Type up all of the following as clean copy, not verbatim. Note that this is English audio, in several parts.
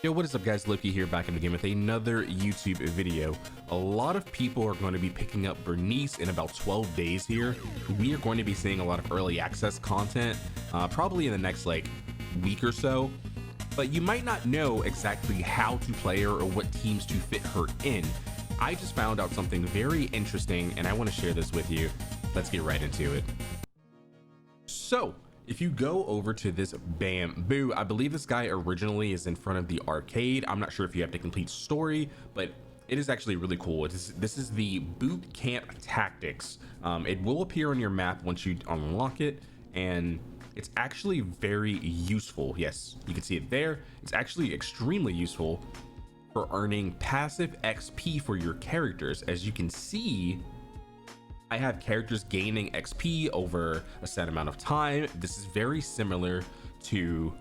Yo, what is up guys, Loki here, back in the game with another YouTube video. A lot of people are going to be picking up Burnice in about 12 days here. We are going to be seeing a lot of early access content, probably in the next week or so. But you might not know exactly how to play her or what teams to fit her in. I just found out something very interesting and I want to share this with you. Let's get right into it. So, if you go over to this bamboo, I believe this guy originally is in front of the arcade. I'm not sure if you have to complete story, but it is actually really cool. This is the boot camp tactics. It will appear on your map once you unlock it, and it's actually very useful. Yes, you can see it there. It's actually extremely useful for earning passive XP for your characters. As you can see, I have characters gaining XP over a set amount of time. This is very similar to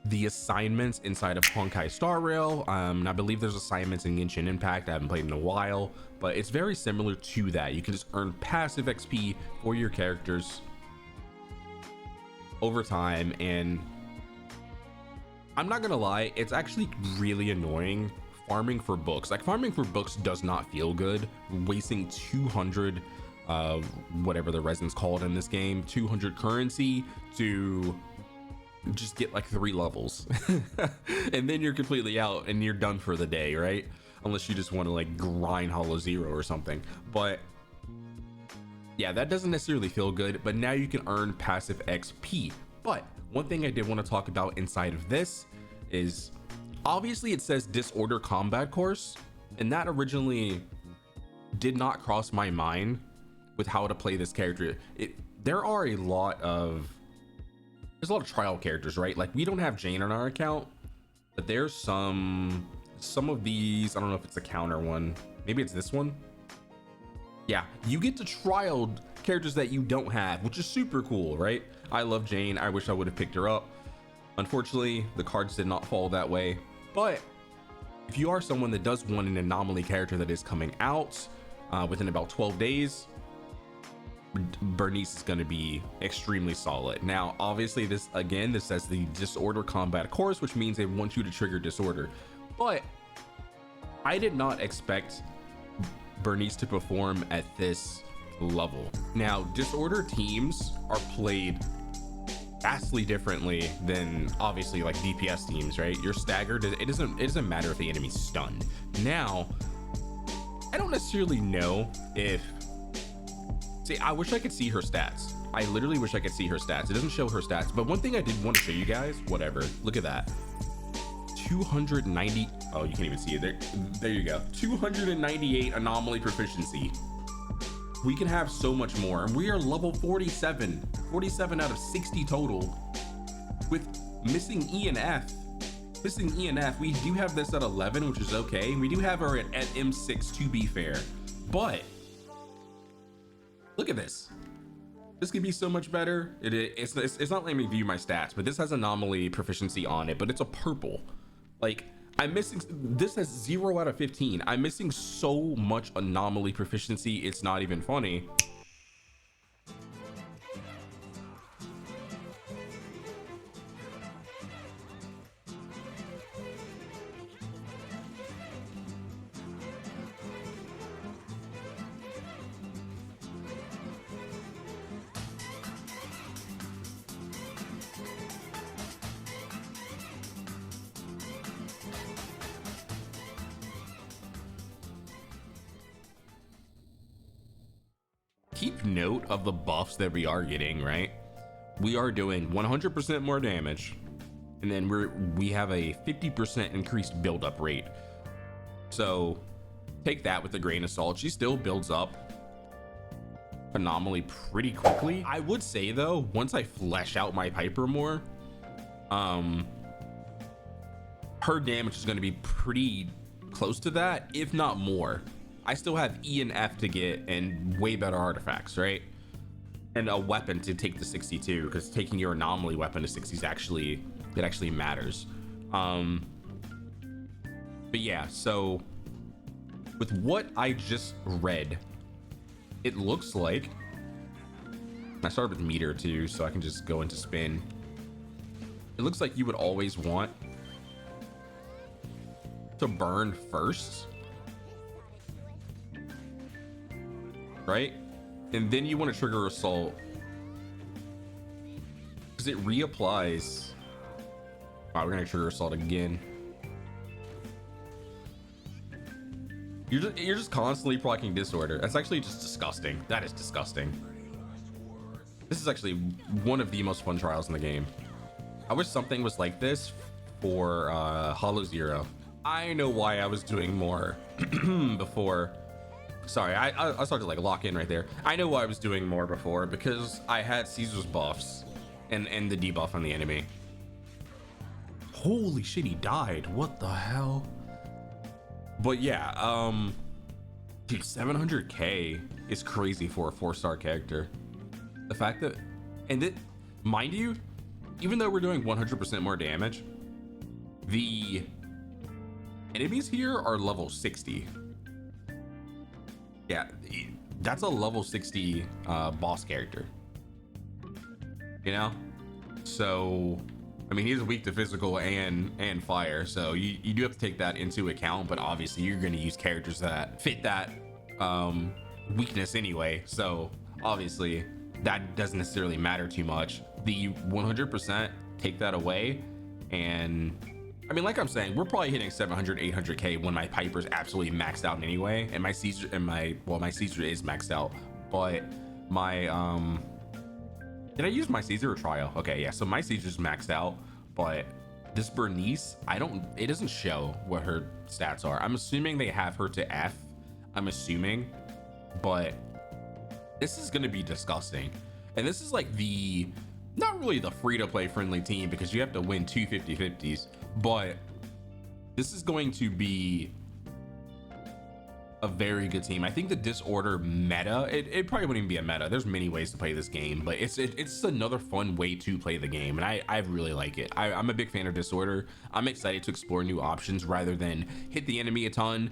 the assignments inside of Honkai Star Rail. And I believe there's assignments in Genshin Impact. I haven't played in a while, but it's very similar to that. You can just earn passive XP for your characters over time. And I'm not gonna lie, it's actually really annoying farming for books. Like, farming for books does not feel good. Wasting 200 whatever the resin's called in this game, 200 currency to just get like 3 levels and then you're completely out and you're done for the day, right? Unless you just want to like grind Hollow Zero or something. But yeah, that doesn't necessarily feel good, but now you can earn passive XP. But one thing I did want to talk about inside of this is, obviously it says Disorder Combat Course, and that originally did not cross my mind with how to play this character. There's a lot of trial characters, right? Like, we don't have Jane on our account, but there's some of these. I don't know if it's a counter one, maybe it's this one. Yeah, you get to trial characters that you don't have, which is super cool, right? I love Jane. I wish I would have picked her up. Unfortunately, the cards did not fall that way. But if you are someone that does want an Anomaly character that is coming out within about 12 days, Burnice is going to be extremely solid. Now, obviously, this says the Disorder Combat Course, which means they want you to trigger Disorder. But I did not expect Burnice to perform at this level. Now, Disorder teams are played vastly differently than obviously like DPS teams, right? You're staggered. It doesn't matter if the enemy's stunned. Now, I don't necessarily know if, see, I wish I could see her stats. I literally wish I could see her stats. It doesn't show her stats. But one thing I did want to show you guys, whatever, look at that. 290. Oh, you can't even see it. There you go. 298 anomaly proficiency. We can have so much more. And we are level 47 out of 60 total with missing E and F. We do have this at 11, which is okay. We do have her at M6, to be fair. But look at this. This could be so much better. It's not letting me view my stats, but this has anomaly proficiency on it, but it's a purple. Like, I'm missing, this has 0 out of 15. I'm missing so much anomaly proficiency, it's not even funny. Keep note of the buffs that we are getting, right? We are doing 100% more damage, and then we have a 50% increased build-up rate. So take that with a grain of salt. She still builds up Anomaly pretty quickly. I would say though, once I flesh out my Piper more, her damage is going to be pretty close to that, if not more. I still have E and F to get and way better artifacts, right? And a weapon to take to 62, because taking your anomaly weapon to 60 is actually matters. But yeah, so with what I just read, it looks like, I started with meter too, so I can just go into spin. It looks like you would always want to burn first, right? And then you want to trigger assault because it reapplies. Wow, we're gonna trigger assault again. You're just constantly proccing disorder. That's actually just disgusting. That is disgusting. This is actually one of the most fun trials in the game. I wish something was like this for Hollow Zero. I know why I was doing more before. Sorry, I started to like lock in right there. I know why I was doing more before, because I had Caesar's buffs and the debuff on the enemy. Holy shit, he died. What the hell? But yeah, dude, 700k is crazy for a 4-star character. The fact that, and that, mind you, even though we're doing 100% more damage, the enemies here are level 60. Yeah, that's a level 60 boss character, you know? So I mean, he's weak to physical and fire, so you do have to take that into account, but obviously you're going to use characters that fit that weakness anyway, so obviously that doesn't necessarily matter too much. The 100% take that away, and I mean, like I'm saying, we're probably hitting 700 800k when my Piper's absolutely maxed out anyway, and my Caesar and my Caesar is maxed out, but my did I use my Caesar or trial? Okay, yeah, so my Caesar's maxed out, but this Burnice, it doesn't show what her stats are. I'm assuming they have her to F, I'm assuming, but this is gonna be disgusting. And this is like not really the free-to-play friendly team, because you have to win 2 50-50s, but this is going to be a very good team. I think the disorder meta, it probably wouldn't even be a meta. There's many ways to play this game, but it's another fun way to play the game, and I really like it. I'm a big fan of disorder. I'm excited to explore new options rather than hit the enemy a ton,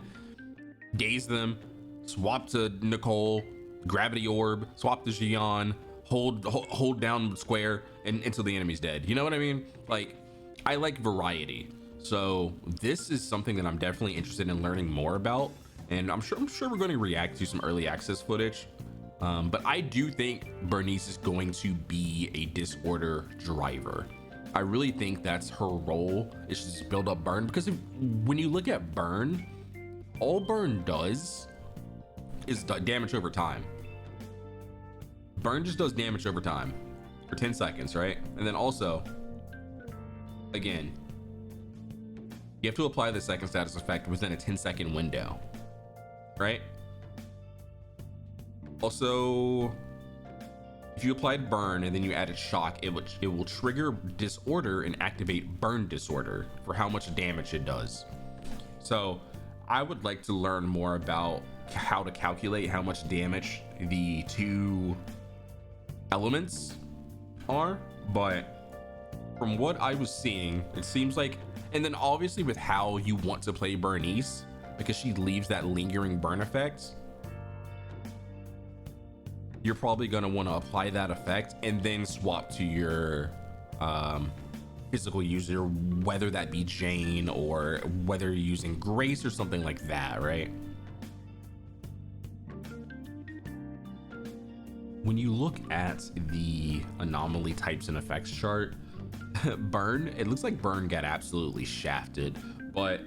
daze them, swap to Nicole, gravity orb, swap to Xion, hold down square and until the enemy's dead. You know what I mean? Like, I like variety, so this is something that I'm definitely interested in learning more about. And I'm sure we're going to react to some early access footage, but I do think Burnice is going to be a disorder driver. I really think that's her role, is just build up burn, because when you look at burn, all burn does is damage over time. Burn just does damage over time for 10 seconds, right? And then also, again, you have to apply the second status effect within a 10-second window, right? Also, if you applied burn and then you added shock, it will trigger disorder and activate burn disorder for how much damage it does. So I would like to learn more about how to calculate how much damage the two elements are, but from what I was seeing, it seems like, and then obviously with how you want to play Burnice, because she leaves that lingering burn effect, you're probably going to want to apply that effect and then swap to your physical user, whether that be Jane or whether you're using Grace or something like that, right? When you look at the anomaly types and effects chart, burn, it looks like burn got absolutely shafted, but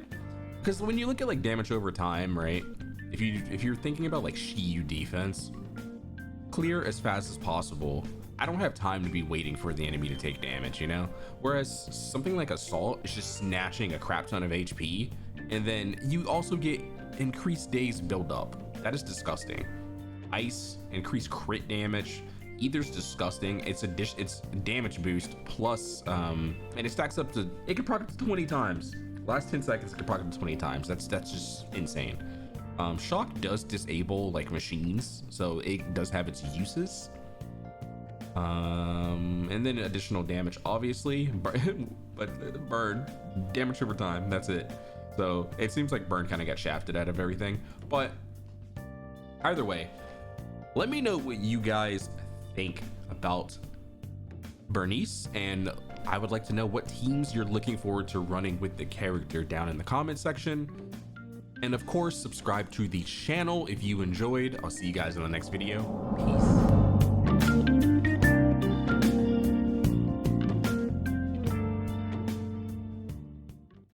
because when you look at like damage over time, right, if you're thinking about like Shiyu defense, clear as fast as possible. I don't have time to be waiting for the enemy to take damage, you know? Whereas something like assault is just snatching a crap ton of HP, and then you also get increased days build up. That is disgusting. Ice, increased crit damage, either's disgusting. It's damage boost plus and it stacks up to, it can proc up to 20 times. Last 10 seconds it can proc up to 20 times. That's just insane. Shock does disable like machines, so it does have its uses. And then additional damage, obviously, but burn damage over time. That's it. So it seems like burn kind of got shafted out of everything. But either way, let me know what you guys think about Burnice, and I would like to know what teams you're looking forward to running with the character down in the comment section. And of course, subscribe to the channel if you enjoyed. I'll see you guys in the next video. Peace.